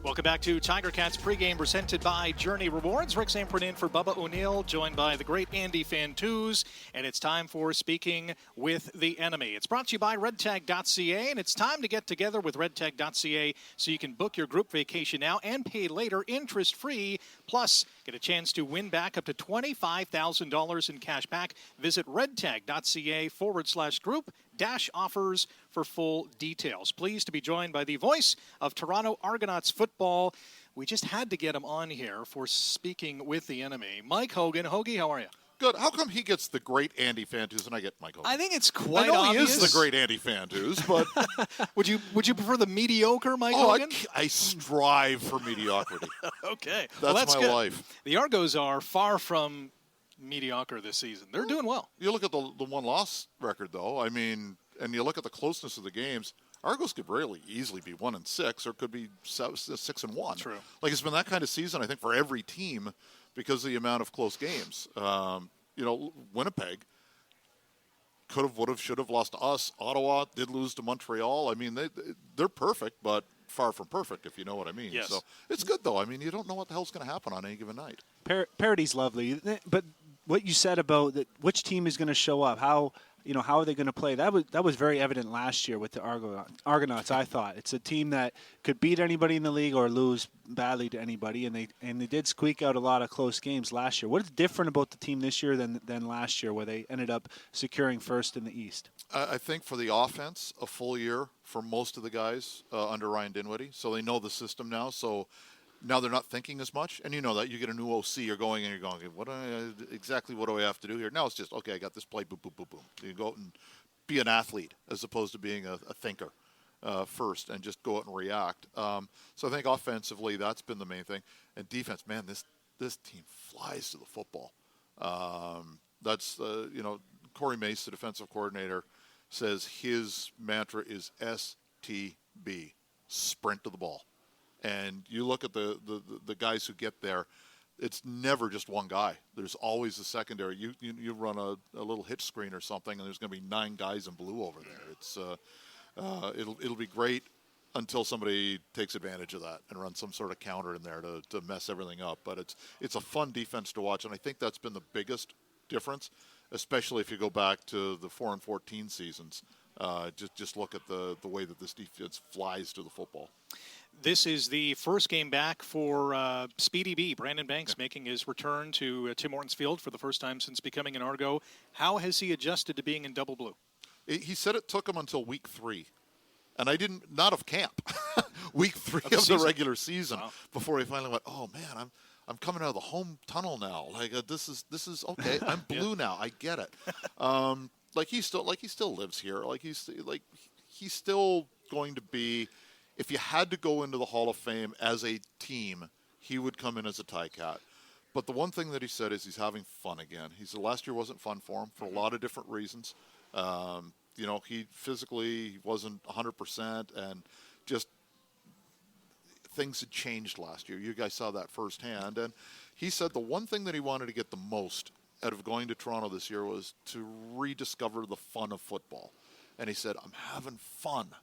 Welcome back to Tiger Cats pregame presented by Journey Rewards. Rick Zamperin in for Bubba O'Neill, joined by the great Andy Fantuz. And it's time for Speaking with the Enemy. It's brought to you by redtag.ca, and it's time to get together with redtag.ca so you can book your group vacation now and pay later interest-free. Plus, get a chance to win back up to $25,000 in cash back. Visit redtag.ca/group-offers for full details. Pleased to be joined by the voice of Toronto Argonauts football. We just had to get him on here for Speaking with the Enemy. Mike Hogan. Hoagie, how are you? Good. How come he gets the great Andy Fantuz and I get Mike Hogan? I think it's quite obvious. obvious. I know he is the great Andy Fantuz, but... Would you prefer the mediocre Mike Hogan? I strive for mediocrity. Okay. That's my life. The Argos are far from mediocre this season. They're doing well. You look at the one-loss record, though. I mean, and you look at the closeness of the games. Argos could really easily be 1-6, or it could be 6-1. True. Like, it's been that kind of season, I think, for every team because of the amount of close games. Winnipeg could have, would have, should have lost to us. Ottawa did lose to Montreal. I mean, they're perfect, but far from perfect, if you know what I mean. Yes. So it's good, though. I mean, you don't know what the hell's going to happen on any given night. Parody's lovely, but what you said about which team is going to show up, how are they going to play? That was very evident last year with the Argonauts. I thought it's a team that could beat anybody in the league or lose badly to anybody, and they did squeak out a lot of close games last year. What is different about the team this year than last year, where they ended up securing first in the East? I think for the offense, a full year for most of the guys under Ryan Dinwiddie, so they know the system now. So now they're not thinking as much, and you know that you get a new OC, you're going, what do I have to do here? Now it's just, okay, I got this play, boom, boom, boom, boom. You go out and be an athlete as opposed to being a thinker first and just go out and react. So I think offensively that's been the main thing. And defense, man, this team flies to the football. Corey Mace, the defensive coordinator, says his mantra is STB, sprint to the ball. And you look at the guys who get there, it's never just one guy. There's always a secondary. You run a little hitch screen or something, and there's going to be 9 guys in blue over there. It's it'll be great until somebody takes advantage of that and runs some sort of counter in there to mess everything up. But it's a fun defense to watch, and I think that's been the biggest difference, especially if you go back to the 4-14 seasons. Just look at the way that this defense flies to the football. This is the first game back for Speedy B. Brandon Banks making his return to Tim Hortons Field for the first time since becoming an Argo. How has he adjusted to being in double blue? He said it took him until week 3. And not of camp, week 3 of the regular season, before he finally went, oh, man, I'm coming out of the home tunnel now. Like, this is okay. I'm blue now. I get it. He still lives here. He's still going to be. If you had to go into the Hall of Fame as a team, he would come in as a Tie-Cat. But the one thing that he said is he's having fun again. He said last year wasn't fun for him for a lot of different reasons. He physically wasn't 100%, and just things had changed last year. You guys saw that firsthand. And he said the one thing that he wanted to get the most out of going to Toronto this year was to rediscover the fun of football. And he said, I'm having fun.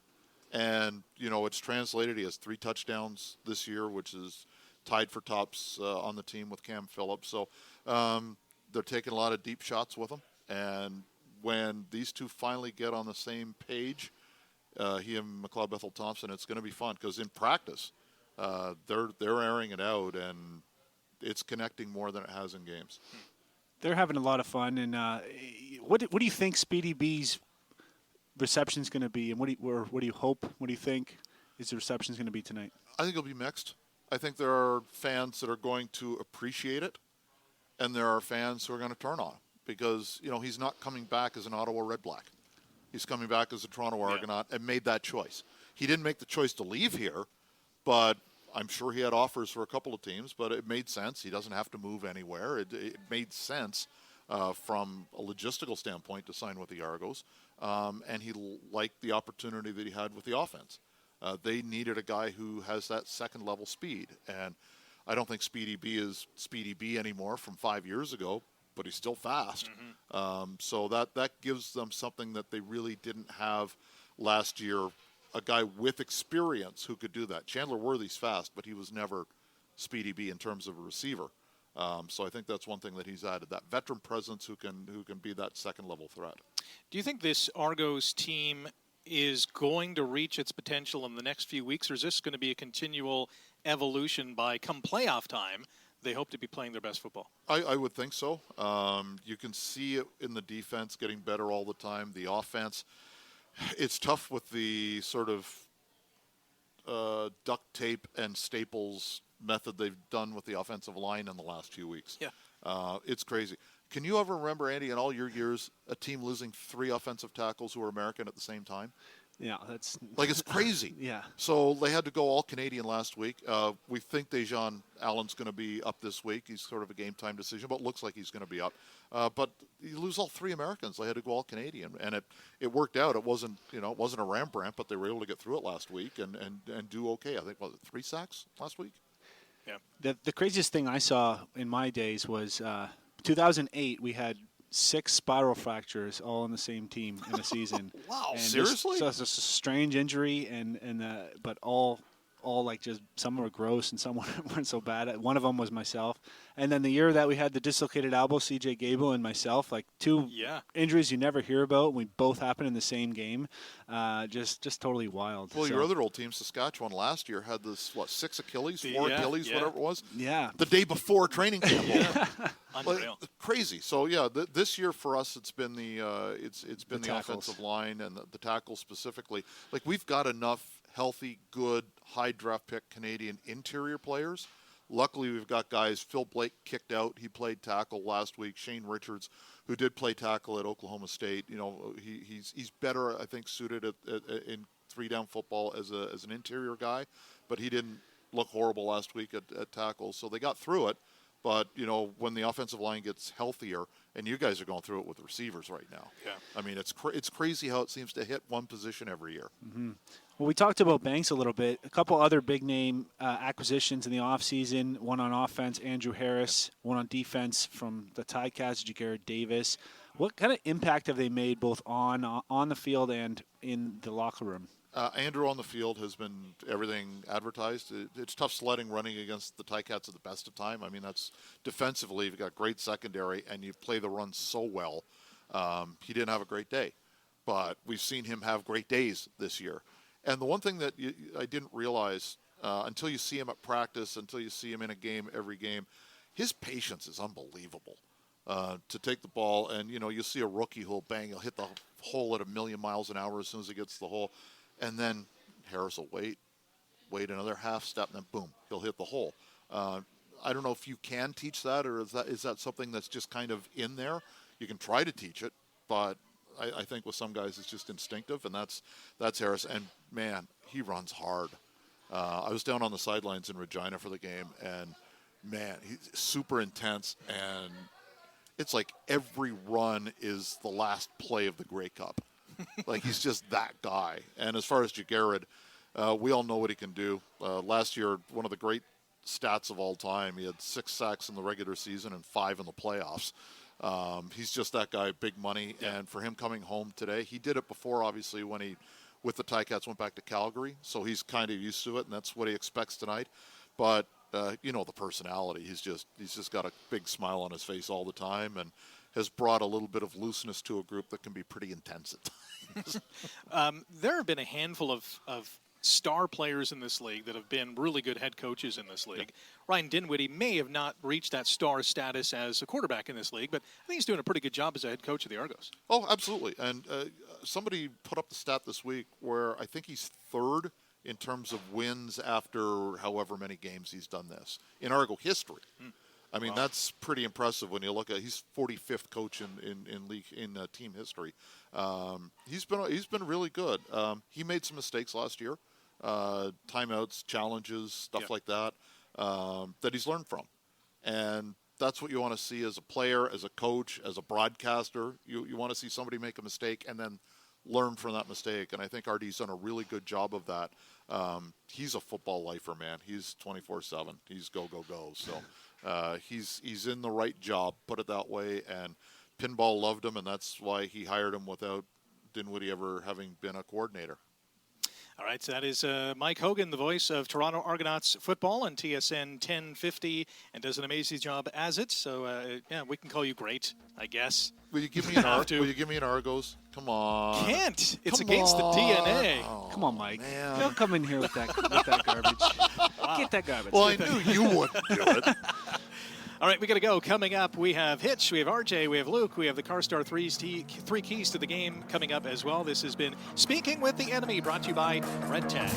And, it's translated. He has 3 touchdowns this year, which is tied for tops on the team with Cam Phillips. So they're taking a lot of deep shots with him. And when these two finally get on the same page, he and McLeod Bethel-Thompson, it's going to be fun. Because in practice, they're airing it out, and it's connecting more than it has in games. They're having a lot of fun. And what do you think Speedy B's reception's going to be, and what do you hope? What do you think is the reception's going to be tonight? I think it'll be mixed. I think there are fans that are going to appreciate it, and there are fans who are going to turn on him because he's not coming back as an Ottawa Red Black. He's coming back as a Toronto Argonaut and made that choice. He didn't make the choice to leave here, but I'm sure he had offers for a couple of teams, but it made sense. He doesn't have to move anywhere. It made sense from a logistical standpoint to sign with the Argos. And he liked the opportunity that he had with the offense. They needed a guy who has that second-level speed. And I don't think Speedy B is Speedy B anymore from 5 years ago, but he's still fast. So that gives them something that they really didn't have last year a guy with experience who could do that. Chandler Worthy's fast, but he was never Speedy B in terms of a receiver. So I think that's one thing that he's added, that veteran presence who can be that second-level threat. Do you think this Argos team is going to reach its potential in the next few weeks, or is this going to be a continual evolution by come playoff time? They hope to be playing their best football. I would think so. You can see it in the defense getting better all the time. The offense, it's tough with the sort of duct tape and staples method they've done with the offensive line in the last few weeks. Yeah. It's crazy. Can you ever remember, Andy, in all your years, a team losing 3 offensive tackles who were American at the same time? Yeah, that's like, it's crazy. Yeah. So they had to go all Canadian last week. We think Dejan Allen's going to be up this week. He's sort of a game time decision, but it looks like he's going to be up. But you lose all 3 Americans. They had to go all Canadian, and it worked out. It wasn't a Rembrandt, but they were able to get through it last week and do okay. I think 3 sacks last week. Yeah. The craziest thing I saw in my days was 2008. We had 6 spiral fractures all on the same team in a season. Wow, and seriously? So it's just a strange injury, but all like just some were gross and some weren't so bad. One of them was myself. And then the year that we had the dislocated elbow, CJ Gable and myself, like 2 injuries you never hear about. We both happened in the same game. Just totally wild. Well, your other old team, Saskatchewan, last year had this, 6 Achilles, 4 Achilles, whatever it was? Yeah. The day before training camp. Unreal. Crazy. So, yeah, this year for us it's been the offensive line and the tackles specifically. Like, we've got enough healthy, good, high draft pick Canadian interior players. Luckily, we've got guys. Phil Blake kicked out. He played tackle last week. Shane Richards, who did play tackle at Oklahoma State, he's better, I think, suited in 3-down football as an interior guy, but he didn't look horrible last week at tackle. So they got through it. But, when the offensive line gets healthier, and you guys are going through it with receivers right now. Yeah. I mean, it's crazy how it seems to hit one position every year. Mm-hmm. Well, we talked about Banks a little bit. A couple other big-name acquisitions in the offseason, one on offense, Andrew Harris, one on defense from the Ticats, Jagarrett Davis. What kind of impact have they made both on the field and in the locker room? Andrew on the field has been everything advertised. It's tough sledding running against the Ticats at the best of time. I mean, that's defensively, you've got great secondary, and you play the run so well. He didn't have a great day, but we've seen him have great days this year. And the one thing that I didn't realize until you see him at practice, until you see him in a game every game, his patience is unbelievable. To take the ball, and you'll see a rookie who'll he'll hit the hole at 1,000,000 miles an hour as soon as he gets to the hole. And then Harris will wait another half step, and then boom, he'll hit the hole. I don't know if you can teach that, or is that something that's just kind of in there? You can try to teach it, but I think with some guys it's just instinctive, and that's Harris. And man, he runs hard. I was down on the sidelines in Regina for the game, and man, he's super intense, and it's like every run is the last play of the Grey Cup. Like, he's just that guy. And as far as Jagarrett, we all know what he can do. Last year, one of the great stats of all time, he had 6 sacks in the regular season and 5 in the playoffs. He's just that guy, big money. Yeah. And for him coming home today, he did it before, obviously, when he, with the Ticats, went back to Calgary. So he's kind of used to it, and that's what he expects tonight. But, the personality, he's just got a big smile on his face all the time, and has brought a little bit of looseness to a group that can be pretty intense at times. There have been a handful of star players in this league that have been really good head coaches in this league. Yeah. Ryan Dinwiddie may have not reached that star status as a quarterback in this league, but I think he's doing a pretty good job as a head coach of the Argos. Oh, absolutely. And somebody put up the stat this week where I think he's 3rd in terms of wins after however many games he's done this in Argo history. I mean, that's pretty impressive when you look at. He's 45th coach in league in team history. He's been really good. He made some mistakes last year, timeouts, challenges, stuff like that he's learned from, and that's what you want to see as a player, as a coach, as a broadcaster. You want to see somebody make a mistake and then learn from that mistake, and I think RD's done a really good job of that. He's a football lifer, man. He's 24/7. He's go. So. He's in the right job, put it that way, and Pinball loved him, and that's why he hired him without Dinwiddie ever having been a coordinator. All right, so that is Mike Hogan, the voice of Toronto Argonauts football on TSN 1050, and does an amazing job as it. So, yeah, we can call you great, I guess. Will you give me Will you give me an Argos? Come on. Can't. It's against the DNA. Oh, Come on, Mike. man. Don't come in here with that garbage. Get that garbage. Well, I knew you wouldn't do it. All right, we got to go. Coming up, we have Hitch, we have RJ, we have Luke, we have the CarStar 3 keys to the game coming up as well. This has been Speaking with the Enemy, brought to you by Red Tag.